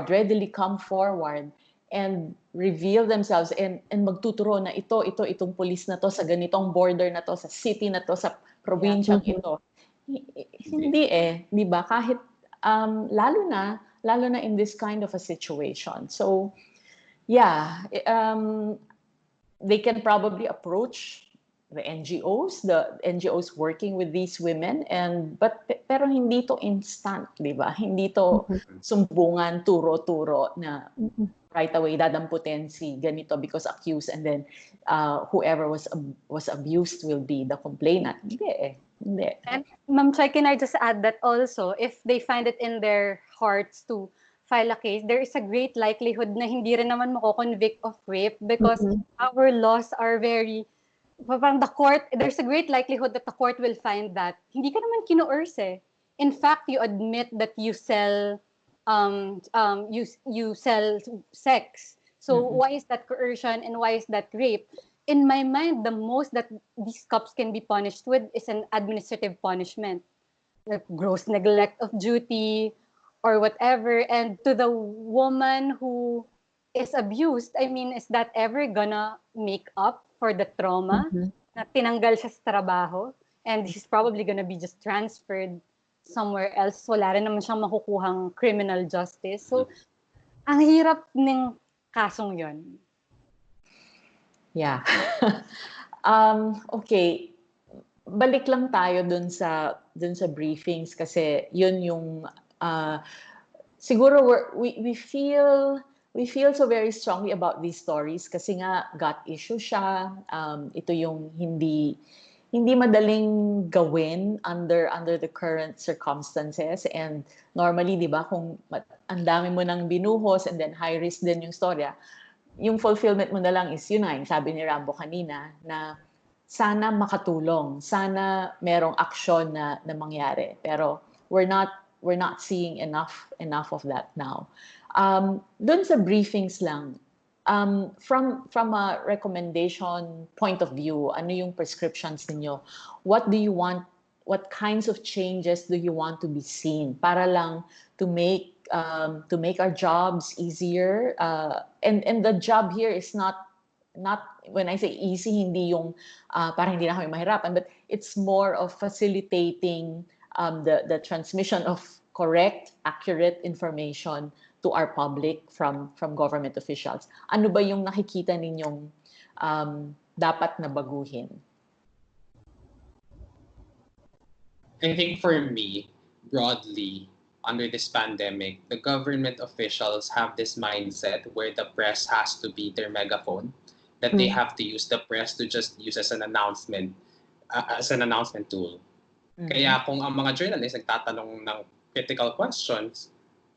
readily come forward and reveal themselves and magtuturo na itong police na to sa ganitong border na to, sa city na to, sa probinsyang ito. Hindi di ba? Kahit lalo na in this kind of a situation. So yeah, they can probably approach NGOs working with these women, pero hindi to instant, di ba? Hindi to sumbungan, turo-turo na right away dadamputin si ganito because accused, and then whoever was abused will be the complainant. Hindi. And Ma'am Chai, can I just add that also, if they find it in their hearts to file a case, there is a great likelihood na hindi rin naman mako-convict of rape because our laws are very, parang there's a great likelihood that the court will find that hindi ka naman kino-coerce eh. In fact, you admit that you sell you sell sex. So why is that coercion and why is that rape? In my mind, the most that these cops can be punished with is an administrative punishment, like gross neglect of duty or whatever. And to the woman who is abused, I mean, is that ever gonna make up for the trauma na tinanggal siya sa trabaho? And she's probably gonna be just transferred somewhere else. Wala rin naman siyang makukuhang criminal justice. So, ang hirap ng kasong yon. Yeah. Okay. Balik lang tayo dun sa briefings kasi yun yung siguro we feel so very strongly about these stories kasi nga gut issue siya. Ito yung hindi madaling gawin under the current circumstances, and normally, di ba, kung ang dami mo nang binuhos and then high risk din yung storya, yung fulfillment mo na lang is yun nga, yung sabi ni Rambo kanina, na sana makatulong, sana merong aksyon na mangyari. Pero we're not seeing enough of that now. Doon sa briefings lang, from a recommendation point of view, ano yung prescriptions ninyo? What do you want? What kinds of changes do you want to be seen para lang to make our jobs easier? And the job here is not when I say easy, hindi yung parang hindi na kami mahirapan, but it's more of facilitating the transmission of correct, accurate information to our public from government officials. Ano ba yung nakikita ninyong dapat na baguhin? I think for me, broadly, under this pandemic, the government officials have this mindset where the press has to be their megaphone, that they have to use the press to just use as an announcement tool. Kaya kung ang mga journalists nagtatanong ng critical questions,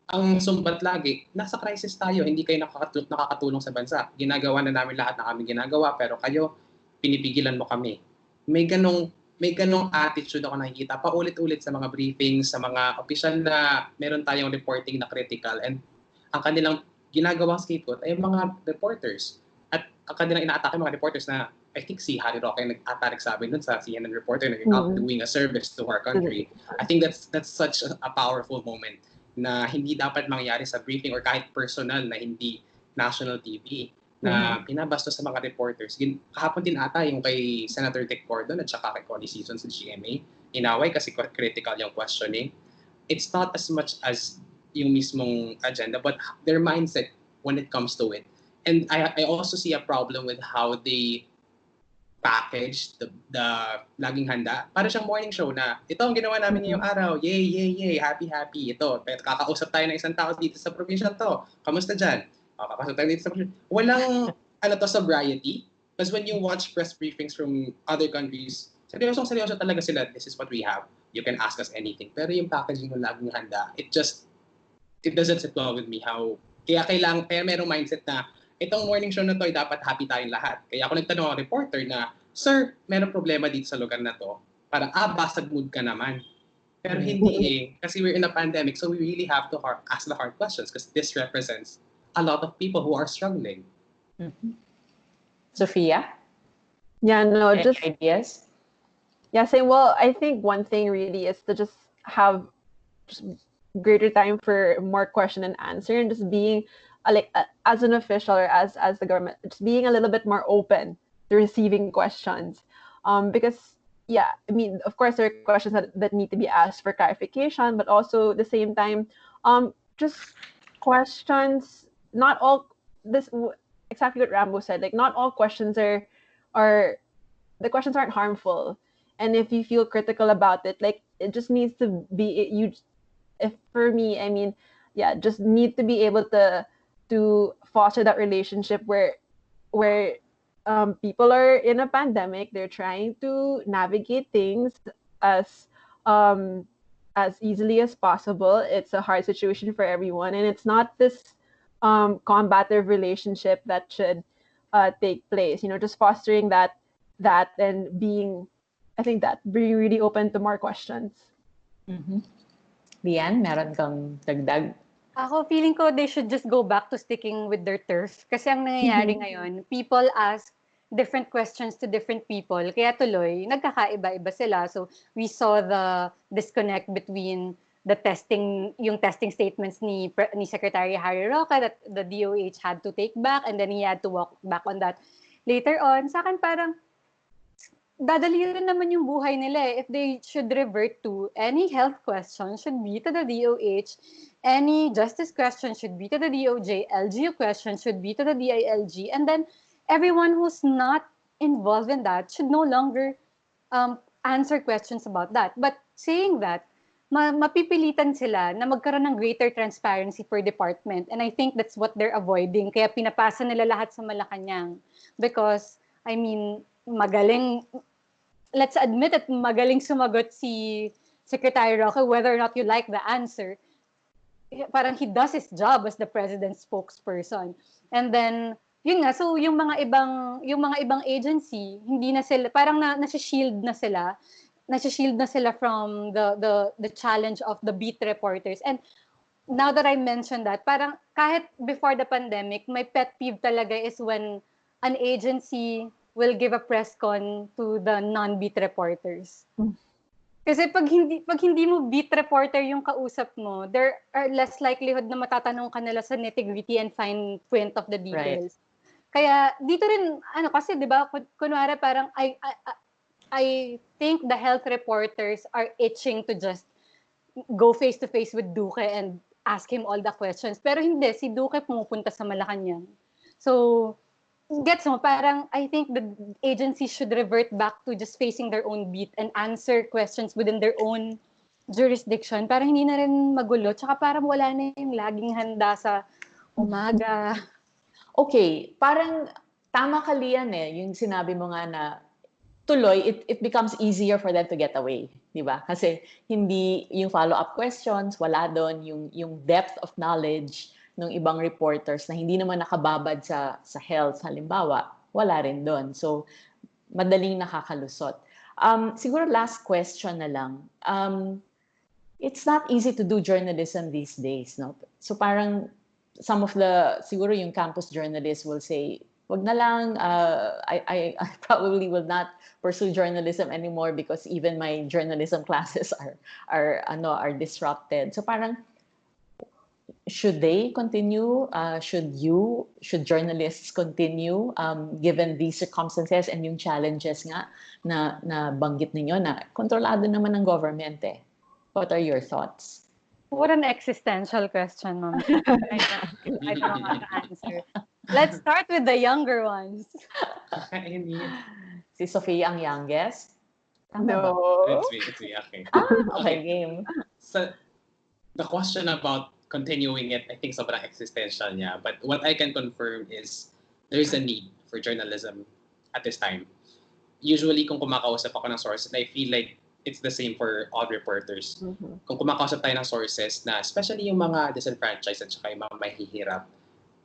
ang sumbat lagi, nasa crisis tayo, hindi kayo nakakatulong sa bansa. Ginagawa na namin lahat na kami ginagawa, pero kayo, pinipigilan mo kami. May ganong attitude ako nakikita paulit-ulit sa mga briefings, sa mga opisyal na meron tayong reporting na critical, and ang kanilang ginagawang scapegoat ay mga reporters. At ang kanilang inaatake mga reporters na, I think si Harry Roque nag-attack sabi nun sa CNN reporter na you're not doing a service to our country. I think that's such a powerful moment na hindi dapat mangyari sa briefing or kahit personal na hindi national TV. Na pinabastos sa mga reporters. Kahapon din ata yung kay Senator Dick Gordon at saka kay Connie Season sa GMA. Inaway kasi critical yung questioning. It's not as much as yung mismong agenda, but their mindset when it comes to it. And I also see a problem with how they package the laging handa. Para siyang morning show na, ito ang ginawa namin ngayong araw. Yay, yay, yay. Happy, happy. Ito. Kakausap tayo ng isang tao dito sa probinsya to. Kamusta dyan? Kapasok tayo dito sa walang sobriety. Because when you watch press briefings from other countries, seryoso talaga sila. This is what we have. You can ask us anything. Pero yung packaging ng laging handa, it doesn't sit well with me. Kaya merong mindset na itong morning show na to ay dapat happy tayong lahat. Kaya ako nagtanong ang reporter na, Sir, merong problema dito sa lugar na to. Parang, basag mood ka naman. Pero hindi kasi we're in a pandemic, so we really have to ask the hard questions because this represents a lot of people who are struggling. Sophia? Yeah, no, Any just ideas? Yeah, saying, well, I think one thing really is to just have greater time for more question and answer, and just being as an official or as the government, just being a little bit more open to receiving questions. Because, yeah, I mean, of course, there are questions that need to be asked for clarification, but also at the same time, just questions, not all, this exactly what Rambo said, like not all questions are the questions aren't harmful. And if you feel critical about it, like it just needs to be you. If for me, I mean, yeah, just need to be able to foster that relationship where people are in a pandemic, they're trying to navigate things as um, as easily as possible. It's a hard situation for everyone, and it's not this combative relationship that should take place. You know, just fostering that and being, I think that being really open to more questions. Mhm. Lian, meron kang dagdag? Ako, feeling ko they should just go back to sticking with their turf. Kasi ang nangyayari ngayon, people ask different questions to different people. Kaya tuloy, nagkakaiba-iba sila. So, we saw the disconnect between yung testing statements ni Secretary Harry Roque that the DOH had to take back and then he had to walk back on that. Later on, sa akin parang, dadali rin naman yung buhay nila eh. If they should revert to any health question should be to the DOH, any justice question should be to the DOJ, LGU question should be to the DILG, and then everyone who's not involved in that should no longer answer questions about that. But saying that, mapipilitan sila na magkaroon ng greater transparency per department. And I think that's what they're avoiding. Kaya pinapasa nila lahat sa Malacanang. Because, I mean, let's admit that magaling sumagot si Secretary Roque, whether or not you like the answer. Parang he does his job as the president's spokesperson. And then, yun nga, so yung mga ibang agency, hindi na sila, parang nasa-shield na sila from the challenge of the beat reporters. And now that I mentioned that, parang kahit before the pandemic, my pet peeve talaga is when an agency will give a press con to the non-beat reporters. Kasi pag hindi mo beat reporter yung kausap mo, there are less likelihood na matatanong ka nila sa nitty-gritty and fine print of the details. Right. Kaya dito rin, kasi di ba, kunwari parang I think the health reporters are itching to just go face-to-face with Duque and ask him all the questions. Pero hindi, si Duque pumupunta sa Malacanang. So, gets mo, parang I think the agency should revert back to just facing their own beat and answer questions within their own jurisdiction. Parang hindi na rin magulo. Tsaka parang wala na yung laging handa sa umaga. Okay, parang tama ka Lian yung sinabi mo nga na tuloy, it becomes easier for them to get away, di ba? Kasi hindi yung follow-up questions, wala doon yung depth of knowledge ng ibang reporters na hindi naman nakababad sa health, halimbawa, wala rin doon. So, madaling nakakalusot. Siguro last question na lang. It's not easy to do journalism these days, no? So parang some of siguro yung campus journalists will say, wag na lang, I probably will not pursue journalism anymore because even my journalism classes are disrupted. So parang, should they continue? Should journalists continue given these circumstances and yung challenges nga na banggit ninyo na kontrolado naman ng government eh? What are your thoughts? What an existential question, Ma'am. I don't know how to answer. Let's start with the younger ones. Si Sophia ang youngest? No. It's me. Okay. Okay, game. So, the question about continuing it, I think sobrang existential niya. But what I can confirm is there's a need for journalism at this time. Usually, kung kumakausap ako ng sources, I feel like it's the same for all reporters. Mm-hmm. Kung kumakausap tayo ng sources na, especially yung mga disenfranchised at saka yung mga mahihirap,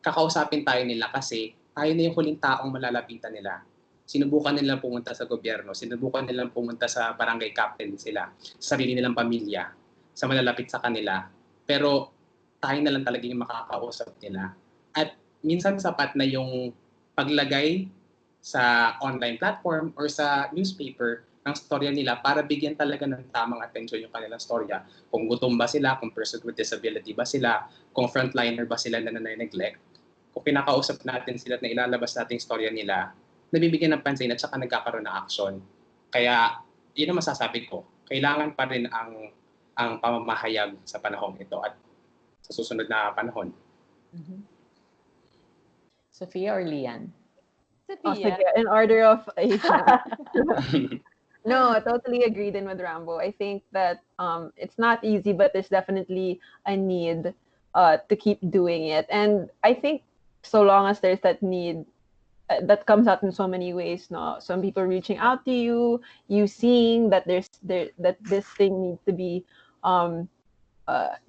kakausapin tayo nila kasi tayo na yung huling taong malalapitan nila. Sinubukan nilang pumunta sa gobyerno, sinubukan nilang pumunta sa barangay captain sila, sa sarili nilang pamilya, sa malalapit sa kanila. Pero tayo na lang talaga yung makakausap nila. At minsan sapat na yung paglagay sa online platform or sa newspaper ng storya nila para bigyan talaga ng tamang atensyon yung kanilang storya. Kung gutom ba sila, kung person with disability ba sila, kung frontliner ba sila na neglect. Kung kinakausap natin sila na ilalabas natin yung storya nila, nabibigyan ng pansin at saka nagkakaroon ng action. Kaya, yun ang masasabi ko. Kailangan pa rin ang pamamahayag sa panahong ito at sa susunod na panahon. Mm-hmm. Sophia or Lian? Oh, Sophia. sige, in order of age. No, I totally agree then with Rambo. I think that it's not easy, but there's definitely a need to keep doing it. And I think so long as there's that need, that comes out in so many ways. No, some people reaching out to you, you seeing that that this thing needs to be um,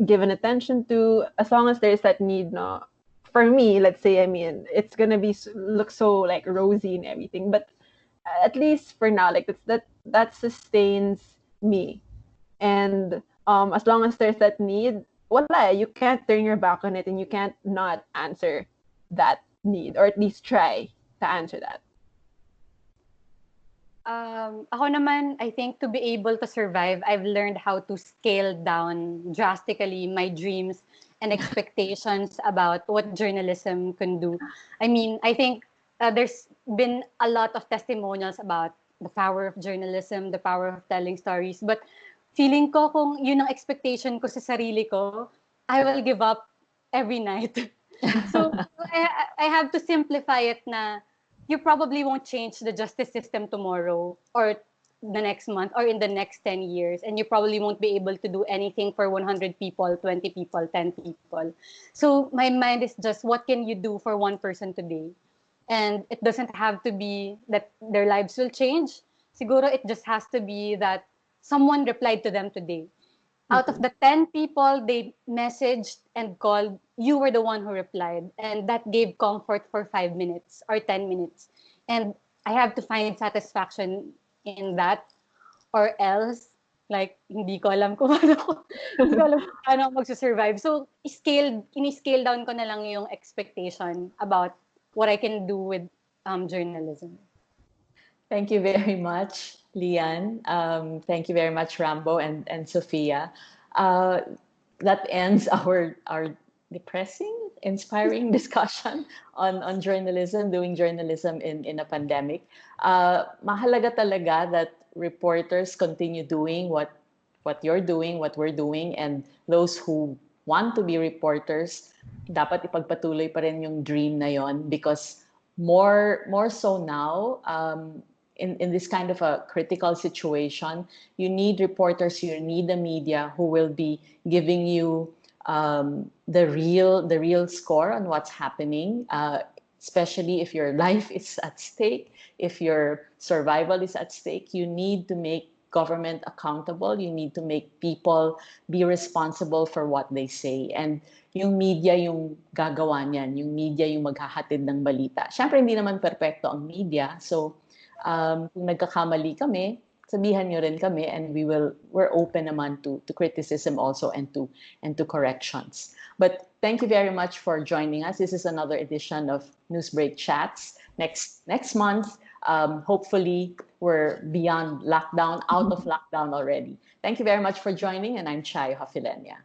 given attention to. As long as there's that need, no. For me, let's say, I mean, it's gonna be look so like rosy and everything, but at least for now, like that sustains me. And as long as there's that need, wala, you can't turn your back on it, and you can't not answer that need, or at least try to answer that. Ako naman, I think to be able to survive, I've learned how to scale down drastically my dreams and expectations about what journalism can do. I mean, I think there's been a lot of testimonials about the power of journalism, the power of telling stories. But feeling ko kung yun ang expectation ko sa sarili ko, I will give up every night. So I have to simplify it na you probably won't change the justice system tomorrow or the next month or in the next 10 years, and you probably won't be able to do anything for 100 people, 20 people, 10 people. So my mind is just what can you do for one person today? And it doesn't have to be that their lives will change. Siguro it just has to be that someone replied to them today. Out of the 10 people they messaged and called, you were the one who replied. And that gave comfort for 5 minutes or 10 minutes. And I have to find satisfaction in that, or else, like, hindi ko alam kung hindi ko alam kung paano ako magsusurvive. So, ini-scale down ko na lang yung expectation about what I can do with journalism. Thank you very much, Lian. Thank you very much, Rambo and Sophia. That ends our depressing, inspiring discussion on journalism, doing journalism in a pandemic. Mahalaga talaga that reporters continue doing what you're doing, what we're doing, and those who want to be reporters, dapat ipagpatuloy pa rin yung dream na yon, because more so now, in this kind of a critical situation, you need reporters, you need the media who will be giving you the real score on what's happening, especially if your life is at stake, if your survival is at stake. You need to make government accountable. You need to make people be responsible for what they say. And yung media yung gagawa niyan, yung media yung maghahatid ng balita. Siyempre, hindi naman perfecto ang media. So, kung nagkakamali kami, sabihan nyo rin kami, and we're open naman to criticism also and to corrections. But thank you very much for joining us. This is another edition of Newsbreak Chats. Next month, hopefully we're beyond lockdown, out of lockdown already. Thank you very much for joining, and I'm Chai Hafilenia.